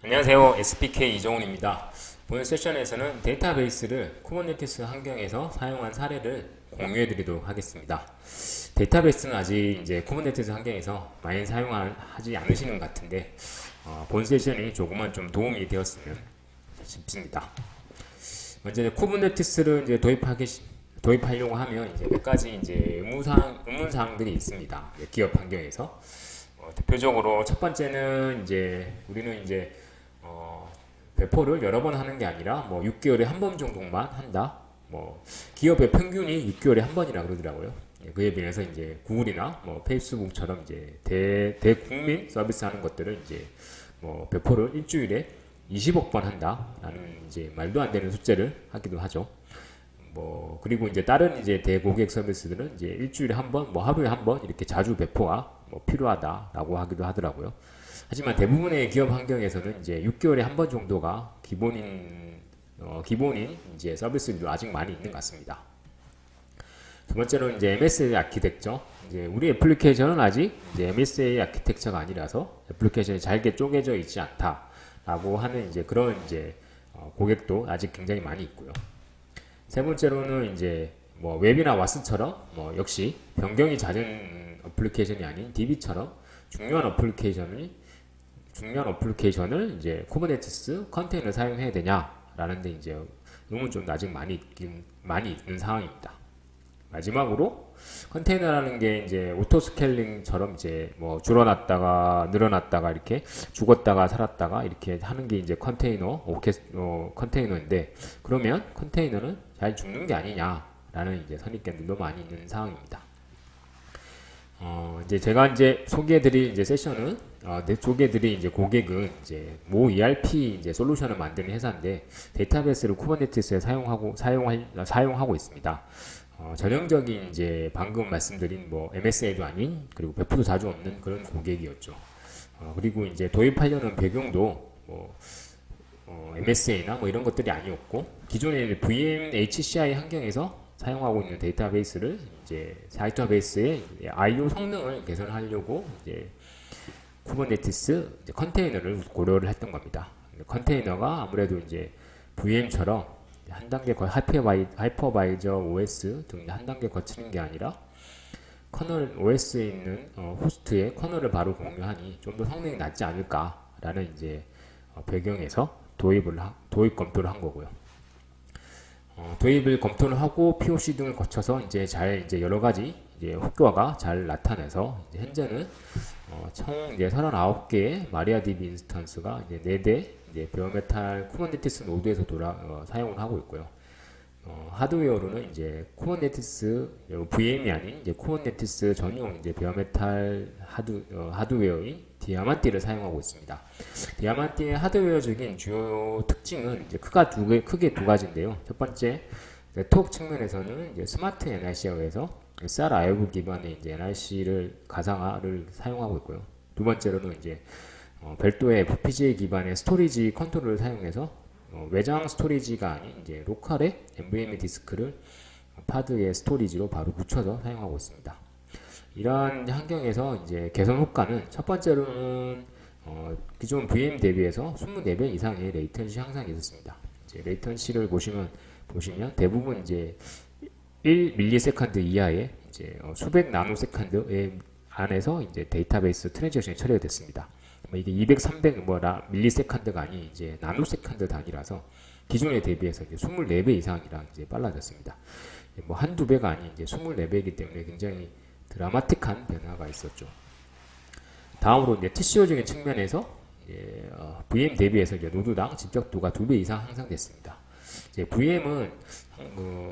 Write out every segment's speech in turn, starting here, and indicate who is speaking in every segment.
Speaker 1: 안녕하세요. SPK 이정훈입니다. 오늘 세션에서는 데이터베이스를 쿠버네티스 환경에서 사용한 사례를 공유해 드리도록 하겠습니다. 데이터베이스는 아직 이제 쿠버네티스 환경에서 많이 사용하지 않으시는 것 같은데 본 세션이 조금만 좀 도움이 되었으면 싶습니다. 먼저 쿠버네티스를 이제 도입하려고 하면 이제 몇 가지 이제 의문사항들이 있습니다. 기업 환경에서 대표적으로 첫 번째는 이제 우리는 이제 배포를 여러 번 하는 게 아니라 뭐 6개월에 한 번 정도만 한다. 뭐 기업의 평균이 6개월에 한 번이라 그러더라고요. 그에 비해서 이제 구글이나 뭐 페이스북처럼 이제 대국민 서비스 하는 것들은 이제 뭐 배포를 일주일에 20억 번 한다라는 이제 말도 안 되는 숫자를 하기도 하죠. 뭐 그리고 이제 다른 이제 대고객 서비스들은 이제 일주일에 한 번, 뭐 하루에 한 번 이렇게 자주 배포가 뭐 필요하다라고 하기도 하더라고요. 하지만 대부분의 기업 환경에서는 이제 6개월에 한 번 정도가 기본인 이제 서비스들도 아직 많이 있는 것 같습니다. 두 번째로 이제 MSA 아키텍처. 이제 우리 애플리케이션은 아직 이제 MSA 아키텍처가 아니라서 애플리케이션이 잘게 쪼개져 있지 않다라고 하는 이제 그런 이제 고객도 아직 굉장히 많이 있고요. 세 번째로는 이제 뭐 웹이나 왓슨처럼 뭐 역시 변경이 잦은 어플리케이션이 아닌 DB처럼 중요한 어플리케이션을 이제 쿠버네티스 컨테이너를 사용해야 되냐라는 데 이제 의문 좀 아직 많이 있는 상황입니다. 마지막으로 컨테이너라는 게 이제 오토 스케일링처럼 이제 뭐 줄어났다가 늘어났다가 이렇게 죽었다가 살았다가 이렇게 하는 게 이제 컨테이너인데 그러면 컨테이너는 잘 죽는 게 아니냐라는 이제 선입견들도 많이 있는 상황입니다. 이제 제가 이제 소개해드릴 이제 세션은 소개해드릴 이제 고객은 이제 모 ERP 이제 솔루션을 만드는 회사인데 데이터베이스를 쿠버네티스에 사용하고 있습니다. 전형적인 이제 방금 말씀드린 뭐 MSA도 아닌 그리고 배포도 자주 없는 그런 고객이었죠. 그리고 이제 도입하려는 배경도 뭐 MSA나 뭐 이런 것들이 아니었고 기존의 VMHCI 환경에서 사용하고 있는 데이터베이스를 이제 데이터베이스의 I/O 성능을 개선하려고 이제 쿠버네티스 이제 컨테이너를 고려를 했던 겁니다. 컨테이너가 아무래도 이제 VM처럼 한 단계 하이퍼바이저 OS 등 한 단계 거치는 게 아니라 커널 OS에 있는 호스트의 커널을 바로 공유하니 좀 더 성능이 낮지 않을까라는 이제 배경에서 도입 검토를 한 거고요. 도입을 검토를 하고 POC 등을 거쳐서 이제 여러 가지 이제 효과가 잘 나타나서 이제 현재는 총 이제 39개의 마리아DB 인스턴스가 이제 4대 이제 베어메탈 쿠버네티스 노드에서 사용을 하고 있고요. 하드웨어로는 이제 쿠버네티스 VM이 아닌 이제 쿠버네티스 전용 이제 베어메탈 하드웨어인 디아만티를 사용하고 있습니다. 디아만티의 하드웨어적인 주요 특징은 이제 크게 두 가지인데요. 첫 번째 네트워크 측면에서는 이제 스마트 NRC에 의해서 SR 아이브 기반의 이제 NRC를 가상화를 사용하고 있고요. 두 번째로는 이제 별도의 FPGA 기반의 스토리지 컨트롤을 사용해서 외장 스토리지가 아닌 이제 로컬의 NVMe 디스크를 파드의 스토리지로 바로 붙여서 사용하고 있습니다. 이러한 환경에서 이제 개선 효과는 첫 번째로는 기존 VM 대비해서 24배 이상의 레이턴시 향상이 있었습니다. 이제 레이턴시를 보시면 대부분 이제 1ms 이하의 이제 수백 나노세컨드 안에서 이제 데이터베이스 트랜잭션이 처리가 됐습니다. 이게 200, 300 밀리세컨드가 아닌 이제 나노세컨드 단위라서 기존에 대비해서 이제 24배 이상이랑 이제 빨라졌습니다. 뭐 한두 배가 아닌 이제 24배이기 때문에 굉장히 드라마틱한 변화가 있었죠. 다음으로 이제 TCO적인 측면에서 VM 대비해서 이제 노드당 집적도가 2배 이상 향상됐습니다. 이제 VM은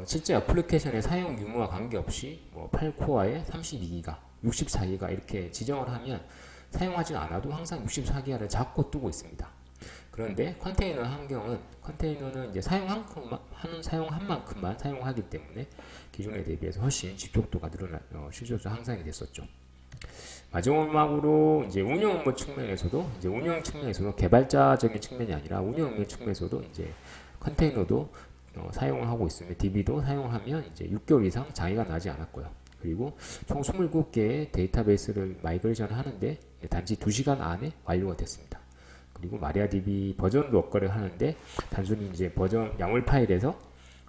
Speaker 1: 실제 애플리케이션의 사용 유무와 관계없이 뭐 8코어에 32기가, 64기가 이렇게 지정을 하면 사용하지 않아도 항상 64기가를 잡고 뜨고 있습니다. 그런데 컨테이너 컨테이너는 이제 사용 한 만큼만 사용하기 때문에 기존에 대비해서 훨씬 집중도가 실질적으로 향상이 됐었죠. 마지막으로 이제 운영 업무 측면에서도 개발자적인 측면이 아니라 운영 업무 측면에서도 이제 컨테이너도 사용을 하고 있으며 DB도 사용하면 이제 6개월 이상 장애가 나지 않았고요. 그리고 총 27개의 데이터베이스를 마이그레이션 하는데 단지 2시간 안에 완료가 됐습니다. 그리고 마리아DB 버전도 업그레이드 하는데 단순히 이제 버전 야물 파일에서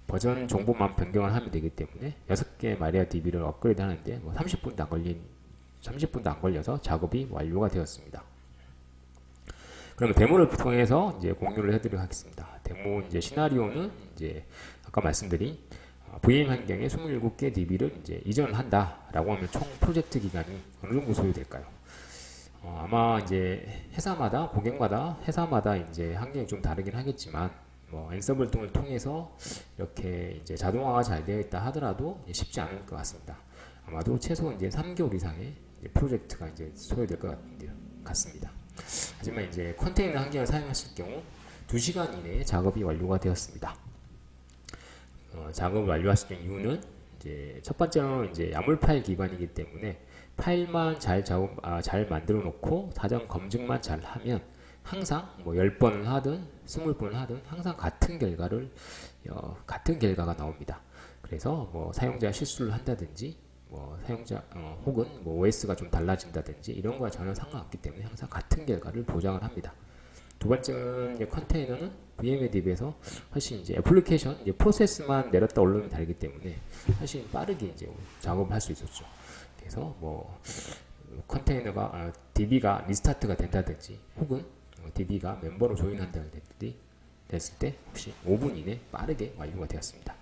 Speaker 1: 버전 정보만 변경을 하면 되기 때문에 6개의 마리아DB를 업그레이드 하는데 뭐 30분도 안 걸려서 작업이 완료가 되었습니다. 그러면 데모를 통해서 이제 공유를 해드리도록 하겠습니다. 데모 이제 시나리오는 이제 아까 말씀드린 VM 환경에 27개 DB를 이제 이전을 한다라고 하면 총 프로젝트 기간이 어느 정도 소요될까요? 아마 이제 고객마다 회사마다 이제 환경이 좀 다르긴 하겠지만 뭐 앤서블 등을 통해서 이렇게 이제 자동화가 잘 되어 있다 하더라도 쉽지 않을 것 같습니다. 아마도 최소 이제 3개월 이상의 이제 프로젝트가 이제 소요될 것 같습니다. 하지만 이제 컨테이너 환경을 사용하실 경우 2시간 이내에 작업이 완료가 되었습니다. 작업을 완료하실 이유는 이제 첫 번째로는 이제 야물 파일 기반이기 때문에 파일만 잘 만들어 놓고 사전 검증만 잘 하면 항상 뭐 10번을 하든 20번을 하든 항상 같은 결과가 나옵니다. 그래서 뭐 사용자 실수를 한다든지 뭐 사용자 혹은 뭐 OS가 좀 달라진다든지 이런 거와 전혀 상관없기 때문에 항상 같은 결과를 보장을 합니다. 두 번째는 이제 컨테이너는 VM에 훨씬 이제 애플리케이션 이제 프로세스만 내렸다 올리면 다르기 때문에 훨씬 빠르게 이제 작업을 할 수 있었죠. 그래서 뭐 컨테이너가 DB가 리스타트가 된다든지 혹은 DB가 멤버로 조인한다든지 됐을 때 혹시 5분 이내 빠르게 완료가 되었습니다.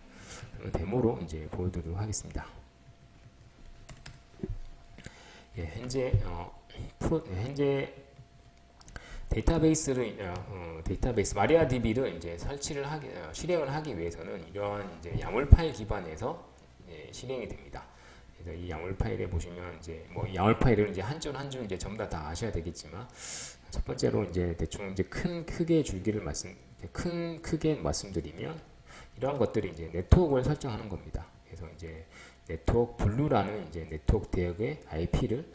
Speaker 1: 그러면 데모로 이제 보여드리도록 하겠습니다. 예, 현재 데이터베이스 마리아DB를 이제 실행을 하기 위해서는 이러한 이제 야물 파일 기반에서 실행이 됩니다. 그래서 이 야물 파일에 보시면 이제 뭐 야물 파일을 이제 한 줄 한 줄 이제 전부 다 아셔야 되겠지만 첫 번째로 이제 대충 이제 크게 말씀드리면 이러한 것들이 이제 네트워크를 설정하는 겁니다. 그래서 이제 네트워크 블루라는 이제 네트워크 대역의 IP를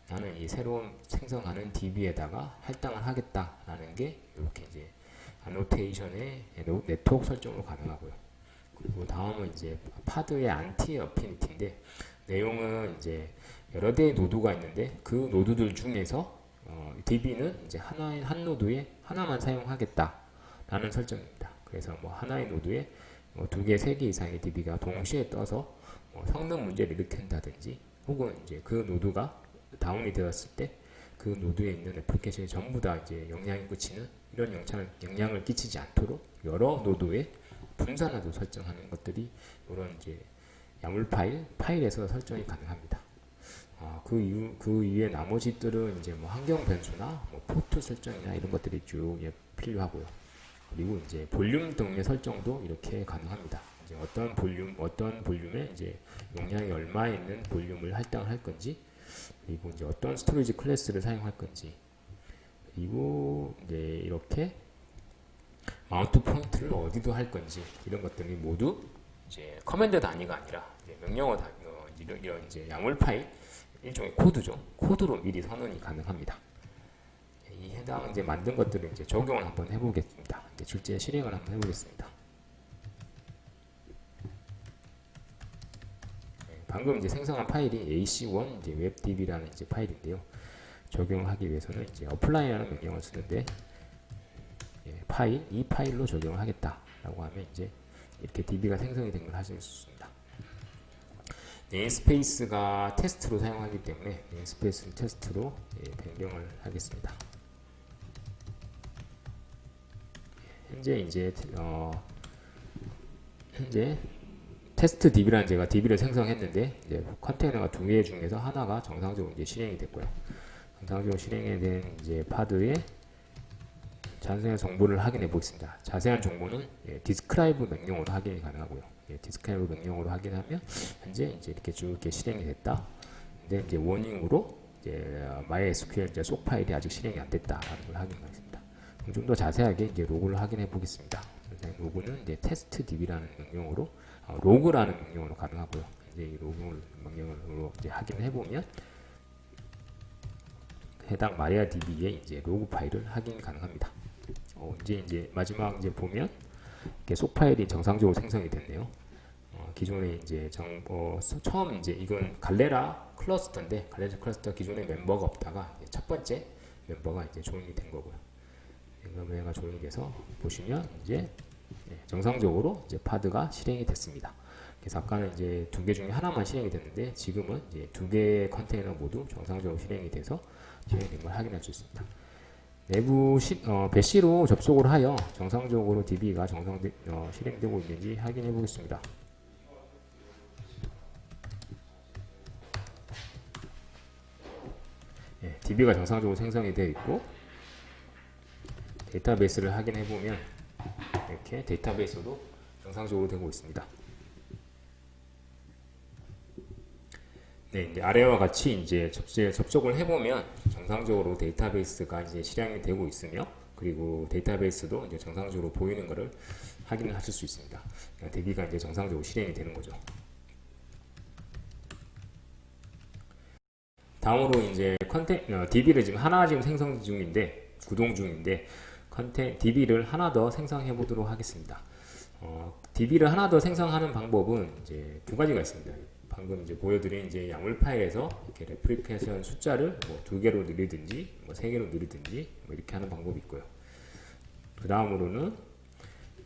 Speaker 1: 나는 이 새로운 생성하는 DB에다가 할당을 하겠다라는 게 이렇게 이제 아노테이션의 네트워크 설정으로 가능하고요. 그리고 다음은 이제 파드의 안티 어피니티인데 내용은 이제 여러 대의 노드가 있는데 그 노드들 중에서 DB는 이제 한 노드에 하나만 사용하겠다라는 설정입니다. 그래서 뭐 하나의 노드에 뭐 2개, 3개 이상의 DB가 동시에 떠서 성능 문제를 일으킨다든지 혹은 이제 그 노드가 다운이 되었을 때 그 노드에 있는 애플리케이션이 전부 다 이제 영향이 끼치는 이런 영향을 끼치지 않도록 여러 노드에 분산화도 설정하는 것들이 이런 이제 야물 파일에서 설정이 가능합니다. 그 이후에 나머지들은 이제 뭐 환경 변수나 뭐 포트 설정이나 이런 것들이 쭉 필요하고요. 그리고 이제 볼륨 등의 설정도 이렇게 가능합니다. 이제 어떤 볼륨에 이제 용량이 얼마 있는 볼륨을 할당할 건지, 그리고 이제 어떤 스토리지 클래스를 사용할 건지, 그리고 이제 이렇게 마운트 포인트를 어디도 할 건지 이런 것들이 모두 이제 커맨드 단위가 아니라 이제 명령어 단위 이런 이제 야물 파일 일종의 코드죠. 코드로 미리 선언이 가능합니다. 이 해당 이제 만든 것들을 이제 적용을 한번 해보겠습니다. 이제 실제 실행을 한번 해보겠습니다. 방금 이제 생성한 파일이 AC1 이제 WebDB라는 이제 파일인데요. 적용하기 위해서는 이제 apply라는 명령을 쓰는데 이 파일로 적용을 하겠다라고 하면 이제 이렇게 DB가 생성이 된 걸 하실 수 있습니다. 네임스페이스가 테스트로 사용하기 때문에 네임스페이스를 테스트로 변경을 하겠습니다. 현재 테스트 DB라는 제가 DB를 생성했는데 이제 컨테이너가 2개 중에서 하나가 정상적으로 이제 실행이 됐고요. 정상적으로 실행이 된 이제 파드에 자세한 정보를 확인해 보겠습니다. 자세한 정보는 describe 명령으로 확인이 가능하고요. describe 명령으로 확인하면 현재 이제 이렇게 쭉 이렇게 실행이 됐다. 근데 이제 워닝으로 이제 MySQL 이제 속 파일이 아직 실행이 안 됐다라는 걸 확인하겠습니다. 좀 더 자세하게 이제 로그를 확인해 보겠습니다. 로그는 이제 test db라는 명령으로 로그라는 명령으로 가능하고요. 이제 이 로그 명령으로 이제 확인해 보면 해당 마리아DB의 이제 로그 파일을 확인 가능합니다. 이제 마지막 이제 보면 이렇게 속 파일이 정상적으로 생성이 됐네요. 기존에 이제 처음 이제 이건 갈레라 클러스터인데 갈레라 클러스터 기존에 멤버가 없다가 첫 번째 멤버가 이제 조인이 된 거고요. 맹감회가 조인돼서 보시면 이제 정상적으로 이제 파드가 실행이 됐습니다. 그래서 아까는 이제 두 개 중에 하나만 실행이 됐는데 지금은 이제 두 개의 컨테이너 모두 정상적으로 실행이 돼서 실행된 걸 확인할 수 있습니다. 내부 배시로 접속을 하여 정상적으로 DB가 실행되고 있는지 확인해 보겠습니다. DB가 정상적으로 생성이 되어 있고 데이터베이스를 확인해 보면 이렇게 데이터베이스도 정상적으로 되고 있습니다. 네, 이제 아래와 같이 이제 접속을 해보면 정상적으로 데이터베이스가 이제 실행이 되고 있으며 그리고 데이터베이스도 이제 정상적으로 보이는 것을 확인을 하실 수 있습니다. DB가 이제 정상적으로 실행이 되는 거죠. 다음으로 이제 DB를 지금 하나 지금 생성 중인데 구동 중인데 DB를 하나 더 생성해 보도록 하겠습니다. DB를 하나 더 생성하는 방법은 이제 두 가지가 있습니다. 방금 이제 보여드린 이제 약물 파일에서 이렇게 레플리케이션 숫자를 뭐 2개로 늘리든지 뭐 3개로 늘리든지 뭐 이렇게 하는 방법이 있고요. 그 다음으로는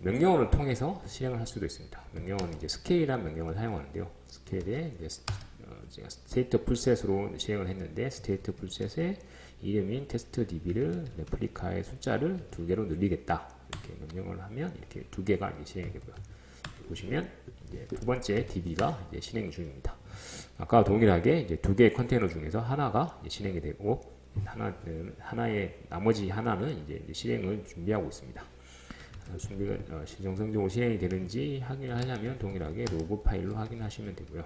Speaker 1: 명령어를 통해서 실행을 할 수도 있습니다. 명령어는 이제 스케일이라는 명령을 사용하는데요. 스케일에 이제 제가 스테이트 풀셋으로 실행을 했는데 스테이트 풀셋의 이름인 테스트 DB를 레플리카의 숫자를 2개로 늘리겠다 이렇게 명령을 하면 이렇게 2개가 이제 실행이 되고요. 보시면 이제 두 번째 DB가 이제 실행 중입니다. 아까 동일하게 이제 두 개의 컨테이너 중에서 하나가 이제 실행이 되고 하나의 나머지 하나는 이제 실행을 준비하고 있습니다. 준비가 정상적으로 실행이 되는지 확인하려면 동일하게 로그 파일로 확인하시면 되고요.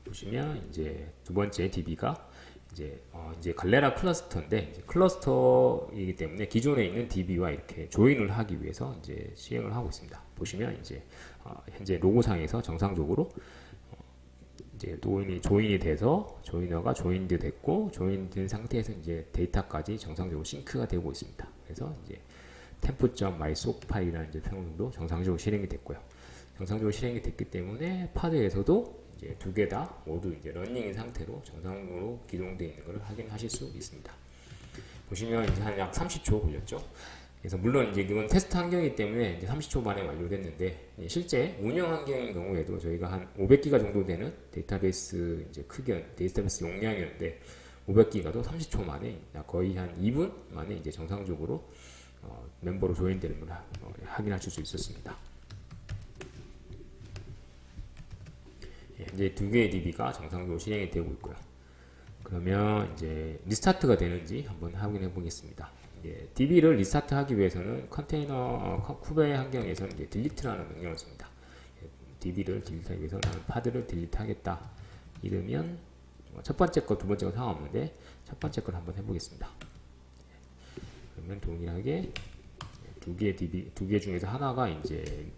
Speaker 1: 보시면 이제 두 번째 DB가 이제 갈레라 클러스터인데 이제 클러스터이기 때문에 기존에 있는 DB와 이렇게 조인을 하기 위해서 이제 시행을 하고 있습니다. 보시면 이제 현재 로고상에서 정상적으로 이제 조인이 돼서 조이너가 조인드 됐고 조인된 상태에서 이제 데이터까지 정상적으로 싱크가 되고 있습니다. 그래서 이제 temp.mysoc 파일이라는 이제 평도 정상적으로 실행이 됐고요. 정상적으로 실행이 됐기 때문에 파드에서도 이제 두 개 다 모두 이제 러닝인 상태로 정상적으로 기동되어 있는 것을 확인하실 수 있습니다. 보시면 이제 한 약 30초 걸렸죠. 그래서 물론 이제 이건 테스트 환경이기 때문에 이제 30초 만에 완료됐는데 실제 운영 환경인 경우에도 저희가 한 500기가 정도 되는 데이터베이스 이제 데이터베이스 용량이었는데 500기가도 30초 만에 거의 한 2분 만에 이제 정상적으로 멤버로 조인되는 걸 확인하실 수 있었습니다. 이제 두 개의 DB가 정상적으로 실행이 되고 있고요. 그러면 이제 리스타트가 되는지 한번 확인해 보겠습니다. DB를 리스타트하기 위해서는 컨테이너 쿠베 환경에서는 이제 딜리트라는 명령을 씁니다. DB를 딜리트하기 위해서 나는 파드를 딜리트하겠다 이러면 첫 번째 거, 두 번째 거 상관없는데 첫 번째 걸 한번 해보겠습니다. 그러면 동일하게 두 개 중에서 하나가 이제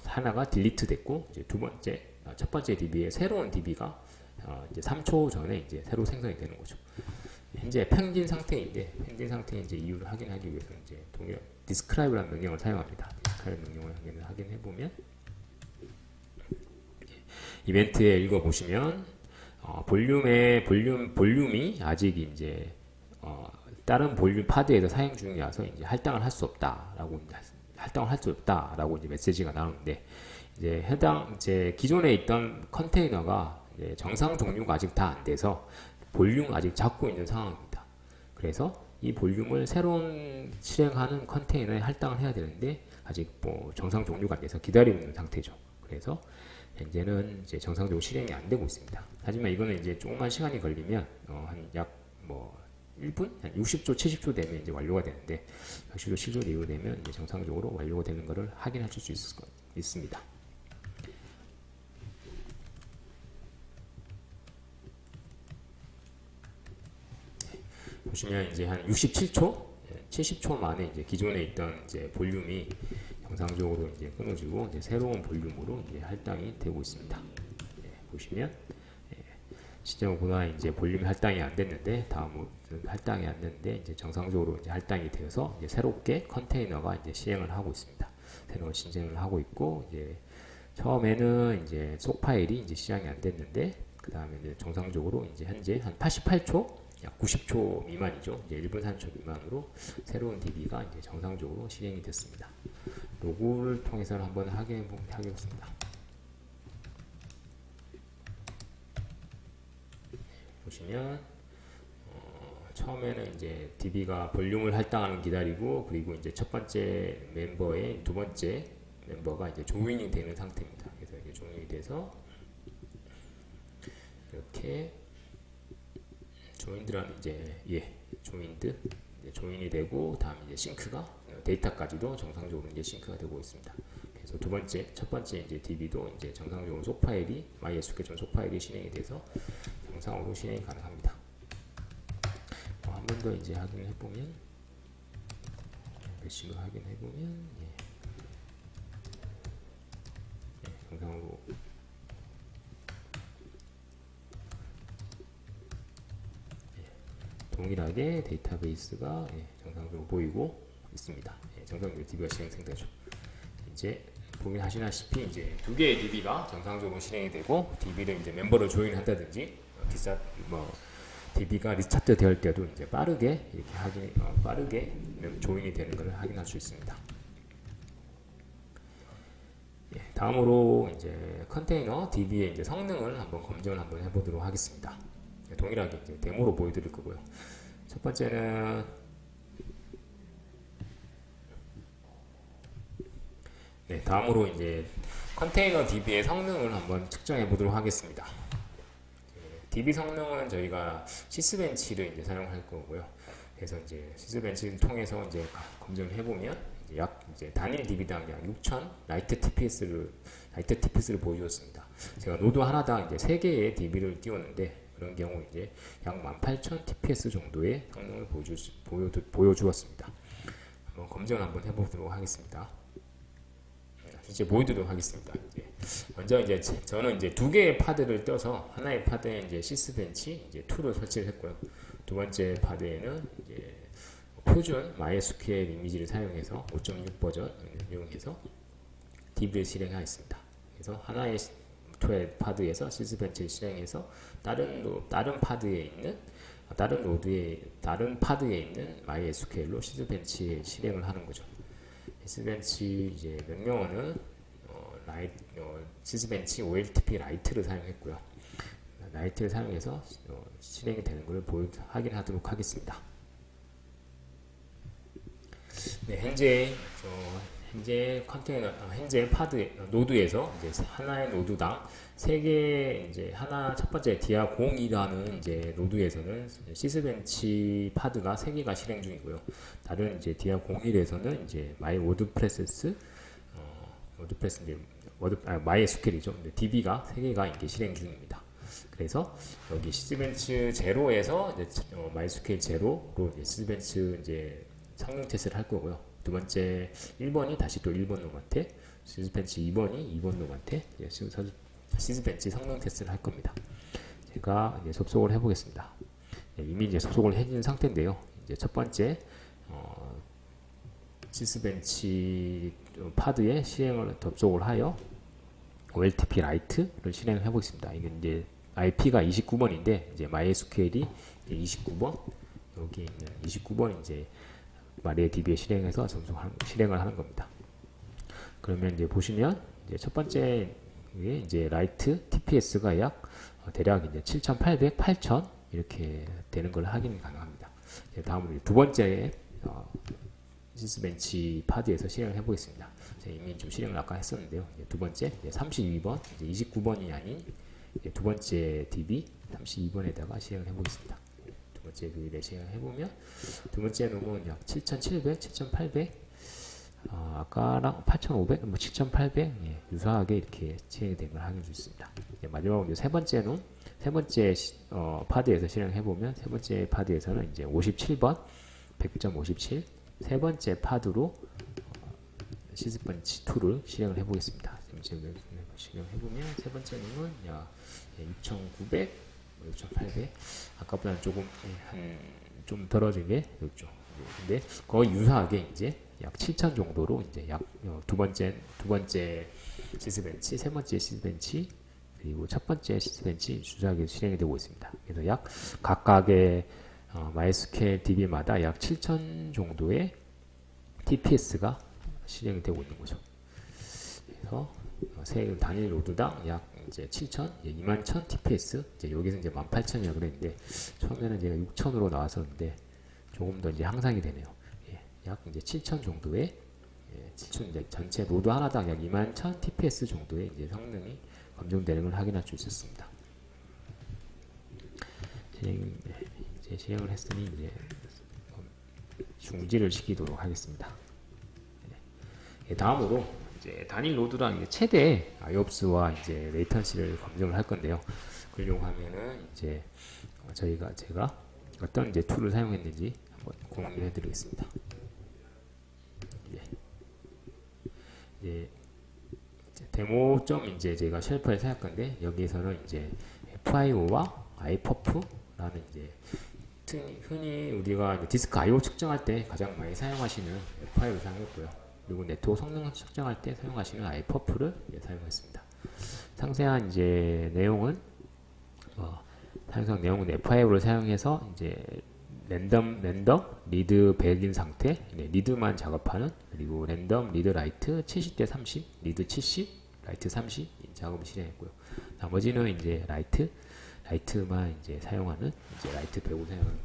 Speaker 1: 하나가 딜리트 됐고 이제 첫 번째 DB의 새로운 DB가 이제 3초 전에 이제 새로 생성이 되는 거죠. 현재 펭귄 상태인데 펭귄 상태의 이제 이유를 확인하기 위해서 이제 동일한 describe라는 명령을 사용합니다. describe 명령을 확인해 보면 이벤트에 읽어 보시면 볼륨이 아직 이제 다른 볼륨 파드에서 사용 중이라서 이제 할당을 할 수 없다라고 이제 메시지가 나오는데 이제 기존에 있던 컨테이너가 이제 정상 종류가 아직 다 안 돼서 볼륨 아직 잡고 있는 상황입니다. 그래서 이 볼륨을 새로운 실행하는 컨테이너에 할당을 해야 되는데 아직 뭐 정상 종류가 안 돼서 기다리고 있는 상태죠. 그래서 현재는 이제 정상적으로 실행이 안 되고 있습니다. 하지만 이거는 이제 조금만 시간이 걸리면 한 약 뭐 1분? 한 60초, 70초 되면 이제 완료가 되는데 60초, 70초 이후 되면 이제 정상적으로 완료가 되는 것을 확인하실 수 있습니다. 보시면 이제 한 67초, 70초 만에 이제 기존에 있던 이제 볼륨이 정상적으로 이제 끊어지고 이제 새로운 볼륨으로 이제 할당이 되고 있습니다. 보시면 시점보다 이제 볼륨이 할당이 안 됐는데 다음으로 할당이 안 됐는데 이제 정상적으로 이제 할당이 되어서 이제 새롭게 컨테이너가 이제 시행을 하고 있습니다. 새로운 신청을 하고 있고 이제 처음에는 이제 속 파일이 이제 시작이 안 됐는데 그 다음에 이제 정상적으로 이제 현재 한 88초, 약 90초 미만이죠. 이제 1분 3초 미만으로 새로운 DB가 이제 정상적으로 실행이 됐습니다. 로그를 통해서 한번 하겠습니다. 보시면 처음에는 이제 DB가 볼륨을 할당하는 기다리고, 그리고 이제 첫 번째 멤버의 두 번째 멤버가 이제 조인이 되는 상태입니다. 그래서 이게 조인이 돼서 이렇게 조인들은 이제 조인이 되고, 다음 이제 싱크가 데이터까지도 정상적으로 이제 싱크가 되고 있습니다. 그래서 첫 번째 이제 DB도 이제 정상적으로 속 파일이 MySQL 속 파일이 실행이 돼서 정상으로 실행이 가능합니다. 한 번 더 이제 확인해 보면, 배식을 확인해 보면, 정상으로 동일하게 데이터베이스가 정상적으로 보이고 있습니다. 정상적으로 DB가 실행되죠. 이제 보면 하시다시피 이제 두 개의 DB가 정상적으로 실행이 되고, DB를 이제 멤버를 조인한다든지, DB가 리스타트 될 때도 이제 빠르게 이렇게 빠르게 조인이 되는 것을 확인할 수 있습니다. 다음으로 이제 컨테이너 DB의 이제 성능을 한번 검증을 한번 해보도록 하겠습니다. 동일하게 이제 데모로 보여드릴 거고요. 첫 번째는 다음으로 이제 컨테이너 DB의 성능을 한번 측정해 보도록 하겠습니다. DB 성능은 저희가 시스벤치를 이제 사용할 거고요. 그래서 이제 시스벤치를 통해서 이제 검증을 해보면 이제 단일 DB당 약 6,000 라이트 TPS를 보여주었습니다. 제가 노드 하나당 이제 3개의 DB를 띄웠는데, 그런 경우 이제 약 18,000 TPS 정도의 성능을 보여주었습니다. 한번 검증을 한번 해보도록 하겠습니다. 이제 보여드리도록 하겠습니다. 먼저 이제 저는 이제 두 개의 파드를 떼서 하나의 파드에 이제 시스벤치 이제 2를 설치를 했고요. 두 번째 파드에는 이제 표준 MySQL 이미지를 사용해서 5.6 버전을 이용해서 DB를 실행하였습니다. 그래서 하나의 파드에서 시스벤치를 실행해서 다른 파드에 있는 MySQL로 시스벤치 실행을 하는 거죠. 시스벤치 이제 명령어는 시스벤치 OLTP 라이트를 사용했고요. 라이트를 사용해서 실행이 되는 것을 확인하도록 하겠습니다. 현재 파드 노드에서 이제 하나의 노드당 3개 이제 첫 번째 디아 02라는 이제 노드에서는 시스벤치 파드가 3개가 실행 중이고요. 다른 이제 디아 01에서는 이제 MySQL이죠. DB가 3개가 이제 실행 중입니다. 그래서 여기 시스벤치 제로에서 MySQL 제로로 시스벤치 이제 성능 테스트를 할 거고요. 두 번째 1번이 다시 또 1번 놈한테, 시스벤치 2번이 2번 놈한테 시스벤치 성능 테스트를 할 겁니다. 제가 이제 접속을 해보겠습니다. 이미 이제 접속을 해준 상태인데요. 이제 첫 번째 시스벤치 파드에 접속을 하여 OLTP 라이트를 실행을 해보겠습니다. 이게 이제 IP가 29번인데 이제 MySQL이 29번, 여기 있는 29번 이제 MariaDB에 실행해서 실행을 하는 겁니다. 그러면 이제 보시면 이제 첫 번째 이제 라이트 TPS가 대략 이제 7,800, 8,000 이렇게 되는 걸 확인이 가능합니다. 다음으로 두 번째 시스벤치 파드에서 실행을 해보겠습니다. 제가 이미 좀 실행을 아까 했었는데요. 두 번째 32번, 이제 29번이 아닌 두 번째 DB 32번에다가 실행을 해보겠습니다. 두 번째 DB를 실행을 해보면 두 번째 놈은 약 7,700, 7,800, 아까랑 8,500, 7,800 유사하게 이렇게 실행이 된 걸 확인할 수 있습니다. 마지막으로 세 번째 놈, 세 번째 파드에서 실행을 해보면 세 번째 파드에서는 이제 57번, 100.57 세 번째 파드로 시스벤치 2를 실행을 해보겠습니다. 실행을 해보면 세 번째 놈은 약 6,900, 6,800 아까보다는 조금 좀 떨어진 게 있죠. 근데 거의 유사하게 이제 약 7,000 정도로 이제 약 두 번째 시스벤치, 세 번째 시스벤치 그리고 첫 번째 시스벤치 주사기 실행이 되고 있습니다. 그래서 약 각각의 MySQL DB마다 약 7,000 정도의 TPS가 실행이 되고 있는 거죠. 그래서 세 단일 노드당 약 이제 7,000, 21,000 TPS, 이제 여기서 이제 18,000이라고 그랬는데 처음에는 제가 6,000으로 나왔었는데 조금 더 이제 향상이 되네요. 예, 약 이제 7,000 정도의 7,000 이제 전체 노드 하나당 약 21,000 TPS 정도의 이제 성능이 검증되는 걸 확인할 수 있었습니다. 이제 실행을 했으니 이제 중지를 시키도록 하겠습니다. 예, 다음으로 이제 단일 노드랑 이제 최대 IOPS와 이제 레이턴시를 검증을 할 건데요. 그러려고 하면은 이제 제가 어떤 이제 툴을 사용했는지 한번 공유해 드리겠습니다. 이제 데모점 이제 제가 쉘프에 사용할 건데 여기에서는 이제 FIO와 IPUF라는 이제 흔히 우리가 디스크 I/O 측정할 때 가장 많이 사용하시는 FIO를 사용했고요. 그리고 네트워크 성능 측정할 때 사용하시는 IPUF를 사용했습니다. 상세한 이제 내용은 사용성 내용은 FIO를 사용해서 이제 랜덤 리드 백인 상태, 리드만 작업하는, 그리고 랜덤 리드 라이트 70대 30, 리드 70, 라이트 30 작업을 실행했고요. 나머지는 이제 라이트만 이제 사용하는 이제 라이트 105 사용하는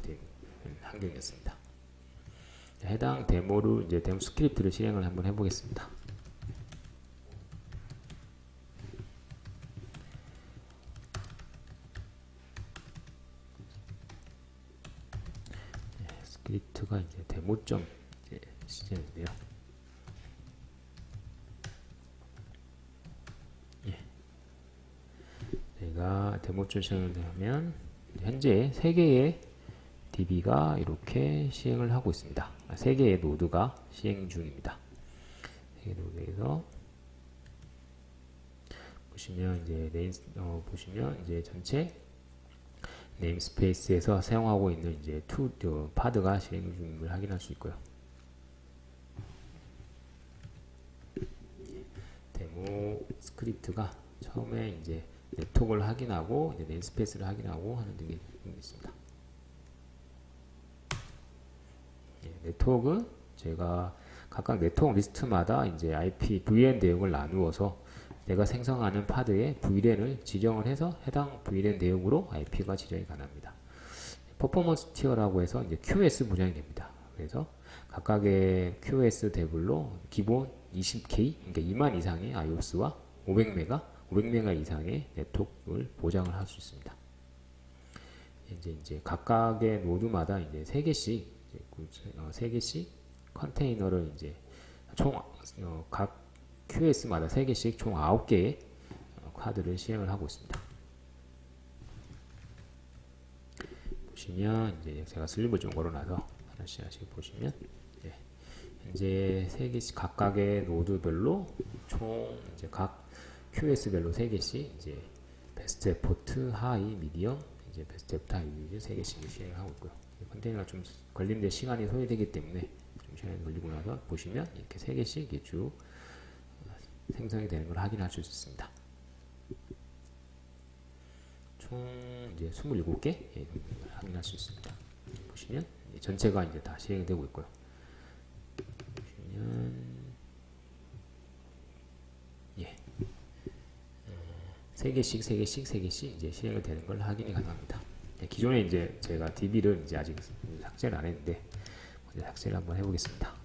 Speaker 1: 환경이었습니다. 해당 데모를 이제 데모 스크립트를 실행을 한번 해보겠습니다. 스크립트가 이제 데모점 시제인데요. 제가 데모점 시행을 하면 현재 3개의 DB가 이렇게 시행을 하고 있습니다. 3개의 노드가 시행 중입니다. 3개 노드에서 보시면 이제 전체 네임스페이스에서 사용하고 있는 이제 파드가 실행 중임을 확인할 수 있고요. 데모 스크립트가 처음에 이제 네트워크를 확인하고 이제 네임스페이스를 확인하고 하는 등이 있습니다. 네트워크 제가 각각 네트워크 리스트마다 이제 IP VLAN 내용을 나누어서 내가 생성하는 파드에 VLAN을 지정을 해서 해당 VLAN 내용으로 IP가 지정이 가능합니다. 퍼포먼스 티어라고 해서 이제 QoS 보장이 됩니다. 그래서 각각의 QoS 대블로 기본 20K, 그러니까 2만 이상의 IOPS와 500메가 이상의 네트워크를 보장을 할 수 있습니다. 이제 각각의 노드마다 이제 3개씩 컨테이너를 이제 총 각 QoS마다 3개씩 총 9개의 카드를 시행을 하고 있습니다. 보시면 이제 제가 슬립을 좀 걸어놔서 하나씩 보시면 현재 3개씩 각각의 노드별로 총 이제 각 QoS별로 3개씩 이제 베스트 에포트, 하이, 미디엄, 이제 베스트 에포트, 하이, 미디엄 3개씩 시행을 하고 있고요. 컨테이너가 좀 걸리는데 시간이 소요되기 때문에 좀 시간이 걸리고 나서 보시면 이렇게 3개씩 쭉 생성이 되는 걸 확인할 수 있습니다. 총 이제 27개 확인할 수 있습니다. 보시면 전체가 이제 다 시행이 되고 있고요. 보시면 3개씩 이제 시행이 되는 걸 확인이 가능합니다. 기존에 이제 제가 DB를 이제 아직 삭제를 안 했는데 먼저 삭제를 한번 해보겠습니다.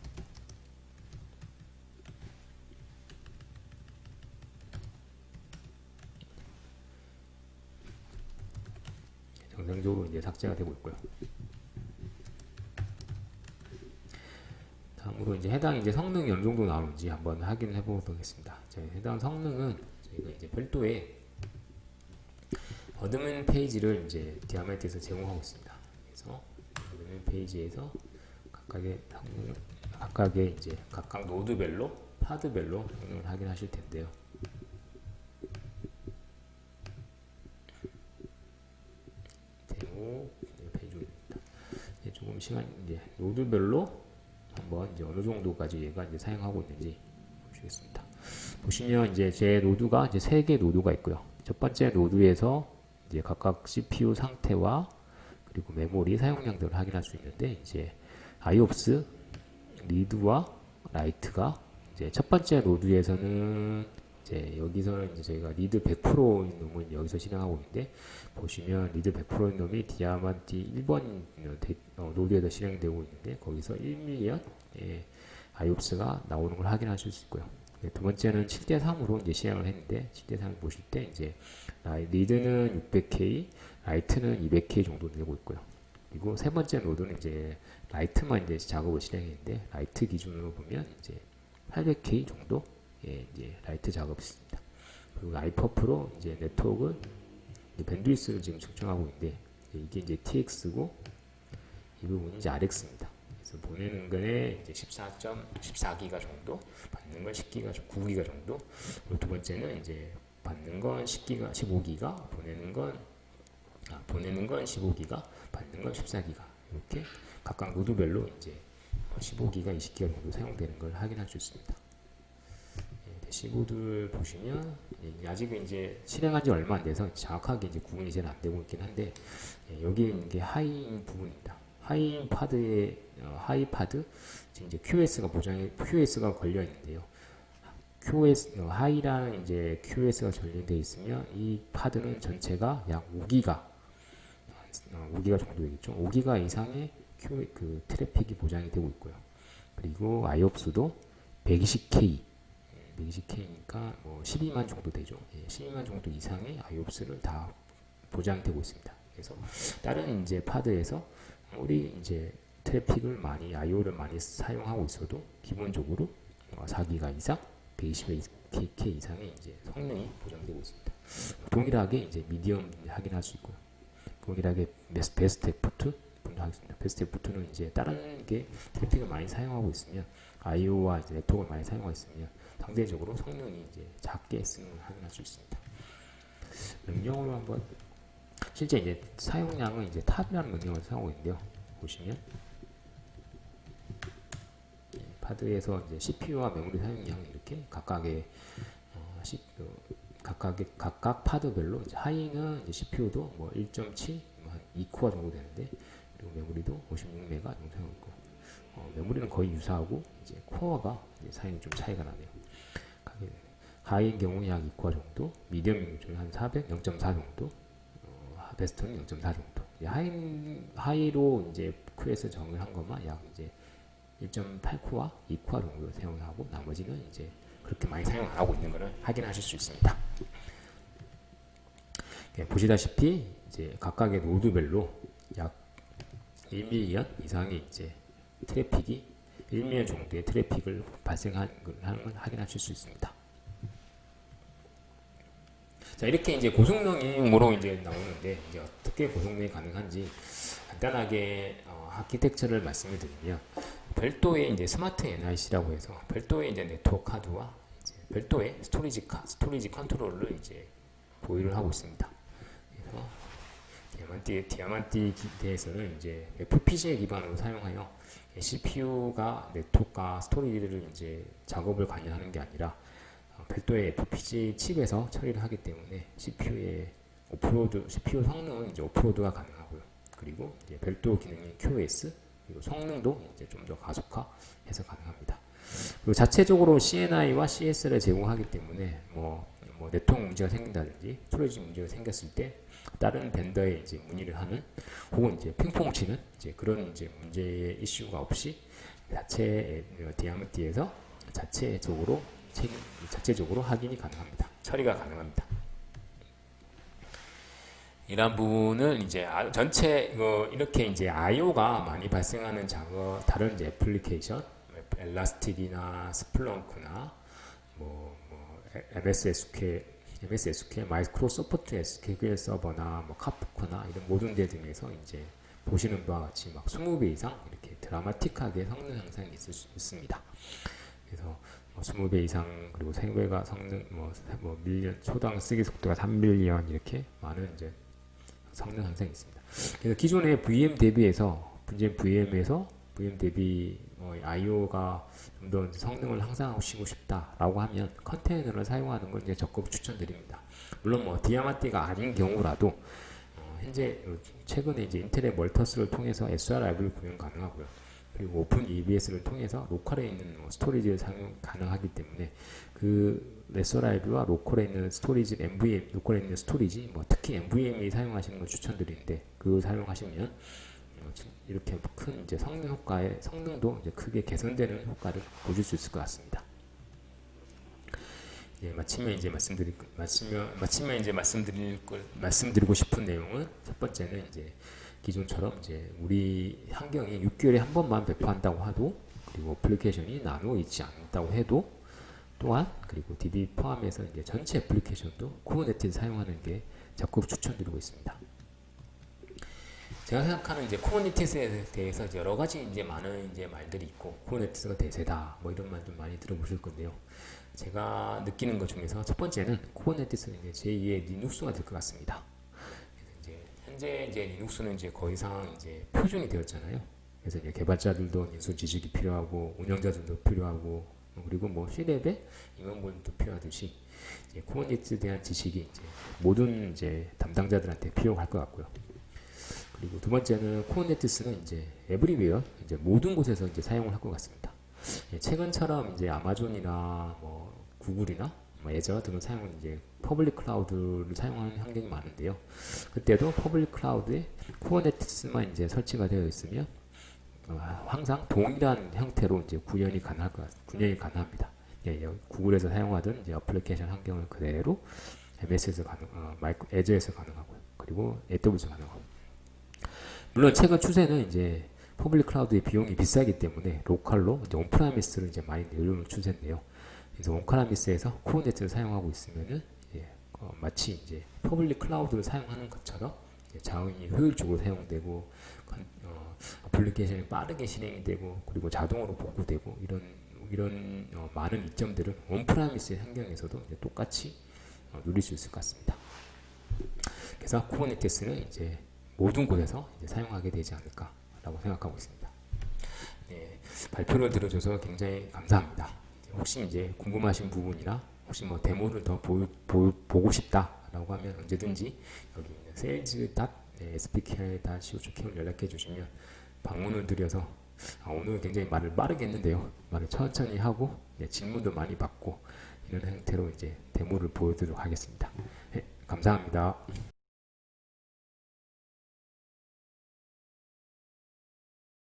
Speaker 1: 정상적으로 이제 삭제가 되고 있고요. 다음으로 이제 해당 이제 성능이 어느 정도 나오는지 한번 확인해 보겠습니다. 해당 성능은 저희가 이제 별도의 어드민 페이지를 이제 디아메트에서 제공하고 있습니다. 그래서 어드민 페이지에서 각각의 이제 각각 노드별로 파드별로 성능을 확인하실 텐데요. 데모 페이지입니다. 조금 시간 이제 노드별로 한번 이제 어느 정도까지 얘가 이제 사용하고 있는지 보시겠습니다. 보시면 이제 제 노드가 이제 3개 노드가 있고요. 첫 번째 노드에서 이제 각각 CPU 상태와 그리고 메모리 사용량들을 확인할 수 있는데 이제 IOPS 리드와 라이트가 이제 첫 번째 노드에서는 이제 여기서는 이제 저희가 리드 100%인 놈을 여기서 실행하고 있는데 보시면 리드 100%인 놈이 디아만티 1번 노드에서 실행되고 있는데 거기서 1밀리언 IOPS가 나오는 걸 확인하실 수 있고요. 두 번째는 7대3으로 이제 시행을 했는데 7대3 보실 때 이제 리드는 600K, 라이트는 200K 정도 되고 있고요. 그리고 세 번째 노드는 이제 라이트만 이제 작업을 실행했는데 라이트 기준으로 보면 이제 800K 정도 이제 라이트 작업이 있습니다. 그리고 아이퍼프로 이제 네트워크 밴드위스를 지금 측정하고 있는데 이게 이제 TX고 이 부분이 이제 RX입니다. 그래서 보내는 거에 이제 14.14기가 정도, 받는 건 10기가, 9기가 정도. 그리고 두 번째는 이제 받는 건 10기가, 15기가, 보내는 건 15기가, 받는 건 14기가. 이렇게 각각 노드별로 이제 15기가, 20기가 정도 사용되는 걸 확인할 수 있습니다. 대시보드를 보시면 아직은 이제 실행한 지 얼마 안 돼서 정확하게 이제 구분이 잘 안 되고 있긴 한데 여기 이게 하이인 부분입니다. 하이인 파드의 하이 파드 지금 이제 QS가 걸려 있는데요. 하이라는 이제 QS가 전련되어 있으면 이 파드는 전체가 약 5기가 정도 되겠죠. 5기가 이상의 그 트래픽이 보장이 되고 있고요. 그리고 IOPS도 120K니까 뭐 12만 정도 되죠. 12만 정도 이상의 IOPS를 다 보장되고 있습니다. 그래서 다른 이제 파드에서 우리 이제 트래픽을 많이 IO를 많이 사용하고 있어도 기본적으로 4기가 이상, 120K 이상의 이제 성능이 보장되고 있습니다. 동일하게 이제 미디엄 확인할 수 있고요. 동일하게 베스트 F2 하겠습니다. 베스트 F2는 이제 다른 게 트래픽을 많이 사용하고 있으면 IO와 이제 네트워크를 많이 사용하고 있으면 상대적으로 성능이 이제 작게 쓰는 걸 확인할 수 있습니다. 명령어로 한번 실제 이제 사용량은 이제 탑이라는 명령어를 사용하고 있는데요. 보시면 파드에서 이제 CPU와 메모리 사용량 이렇게 각각의 각각 파드별로 이제 하이는 이제 CPU도 뭐 1.7, 한 2코어 정도 되는데 그리고 메모리도 56메가 정도 사용하고 메모리는 거의 유사하고 이제 코어가 이제 사용이 좀 차이가 나네요. 하이인 경우 약 2코어 정도, 미디엄 경우 한 0.4 정도, 베스트는 0.4 정도. 하이로 이제 QS 정의한 것만 약 이제 1.8코어, 2코어 정도 사용하고 나머지는 이제 그렇게 많이 사용 안 하고 있는 것을 확인하실 수 있습니다. 보시다시피 이제 각각의 노드별로 약 1밀리언 이상의 이제 트래픽이 1밀리언 정도의 트래픽을 발생하는 걸 확인하실 수 있습니다. 자, 이렇게 이제 고성능으로 이제 나오는데 이제 어떻게 고성능이 가능한지 간단하게 아키텍처를 말씀을 드리면 별도의 이제 스마트 NIC라고 해서 별도의 이제 네트워크 카드와 이제 별도의 스토리지 컨트롤러를 이제 보유를 하고 있습니다. 그래서 디아만티 기대에서는 이제 FPGA 기반으로 사용하여 CPU가 네트워크와 스토리지를 이제 작업을 관여하는 게 아니라 별도의 FPGA 칩에서 처리를 하기 때문에 CPU 성능은 이제 오프로드가 가능하고요. 그리고 이제 별도 기능인 QoS 그리고 성능도 이제 좀 더 가속화해서 가능합니다. 그리고 자체적으로 CNI와 CS를 제공하기 때문에 뭐 네트워크 문제가 생긴다든지 스토리지 문제가 생겼을 때 다른 벤더에 이제 문의를 하는 혹은 이제 핑퐁 치는 이제 그런 이제 문제의 이슈가 없이 디아만티에서 자체적으로 확인이 가능합니다. 처리가 가능합니다. 이런 부분은 이제 전체 이렇게 이제 I/O가 많이 발생하는 다른 이제 애플리케이션, 엘라스틱이나 스플렁크나 MS SQL, 마이크로소프트 SQL 서버나 카프카나 이런 모든 데 등에서 이제 보시는 바와 같이 막 20배 이상 이렇게 드라마틱하게 성능 향상이 있을 수 있습니다. 그래서 20배 이상 그리고 3배가 성능 밀리언 초당 쓰기 속도가 3밀리언 이렇게 많은 이제 성능 향상이 있습니다. 그래서 기존의 VM 대비해서 VM 대비 I/O가 좀 더 성능을 향상하시고 싶다라고 하면 컨테이너를 사용하는 걸 이제 적극 추천드립니다. 물론 뭐 디아마티가 아닌 경우라도 현재 최근에 이제 인텔의 멀터스를 통해서 SR5를 구현 가능하고요. 그리고 오픈 EBS를 통해서 로컬에 있는 스토리지를 사용 가능하기 때문에 그 SR5와 로컬에 있는 스토리지, NVMe, 로컬에 있는 스토리지, 뭐 특히 NVMe 사용하시는 걸 추천드리는데 그 사용하시면 이렇게 큰 이제 성능 효과의 성능도 이제 크게 개선되는 효과를 보실 수 있을 것 같습니다. 예, 마치면 이제 말씀드리고 싶은 내용은 첫 번째는 이제 기존처럼 이제 우리 환경이 6개월에 한 번만 배포한다고 해도 그리고 애플리케이션이 나누어 있지 않다고 해도 또한 그리고 DB 포함해서 이제 전체 애플리케이션도 쿠버네티를 사용하는 게 적극 추천드리고 있습니다. 제가 생각하는 이제 쿠버네티스에 대해서 이제 여러 가지 이제 많은 이제 말들이 있고 쿠버네티스가 대세다 뭐 이런 말 좀 많이 들어보실 건데요. 제가 느끼는 것 중에서 첫 번째는 쿠버네티스는 이제 제2의 리눅스가 될 것 같습니다. 이제 현재 이제 리눅스는 이제 거의 상 이제 표준이 되었잖아요. 그래서 이제 개발자들도 인수 지식이 필요하고 운영자들도 필요하고 그리고 뭐 C랩의 임원분도 필요하듯이 이제 쿠버네티스에 대한 지식이 이제 모든 이제 담당자들한테 필요할 것 같고요. 그리고 두 번째는 쿠버네티스는 이제 에브리웨어 이제 모든 곳에서 이제 사용을 할 것 같습니다. 최근처럼 이제 아마존이나 뭐 구글이나 뭐 애저 등을 사용하는 이제 퍼블릭 클라우드를 사용하는 환경이 많은데요. 그때도 퍼블릭 클라우드에 쿠버네티스만 이제 설치가 되어 있으면 항상 동일한 형태로 이제 구현이 가능합니다. 구글에서 사용하던 이제 어플리케이션 환경을 그대로 MS에서 애저에서 가능하고요. 그리고 AWS에서 가능하고. 물론 최근 추세는 이제 퍼블릭 클라우드의 비용이 비싸기 때문에 로컬로 이제 온프라미스를 이제 많이 내려오는 추세인데요. 그래서 온프라미스에서 쿠버네티를 사용하고 있으면은 마치 이제 퍼블릭 클라우드를 사용하는 것처럼 자원이 효율적으로 사용되고 어플리케이션이 빠르게 실행이 되고 그리고 자동으로 복구되고 이런 많은 이점들은 온프라미스 환경에서도 이제 똑같이 누릴 수 있을 것 같습니다. 그래서 쿠버네티스는 이제 모든 곳에서 이제 사용하게 되지 않을까라고 생각하고 있습니다. 네, 발표를 들어줘서 굉장히 감사합니다. 혹시 이제 궁금하신 부분이나 혹시 뭐 데모를 더 보고 싶다라고 하면 언제든지 여기 있는 sales.spk.co.kr 연락해 주시면 방문을 드려서 오늘 굉장히 말을 빠르게 했는데요. 말을 천천히 하고 질문도 많이 받고 이런 형태로 이제 데모를 보여드리도록 하겠습니다. 네, 감사합니다.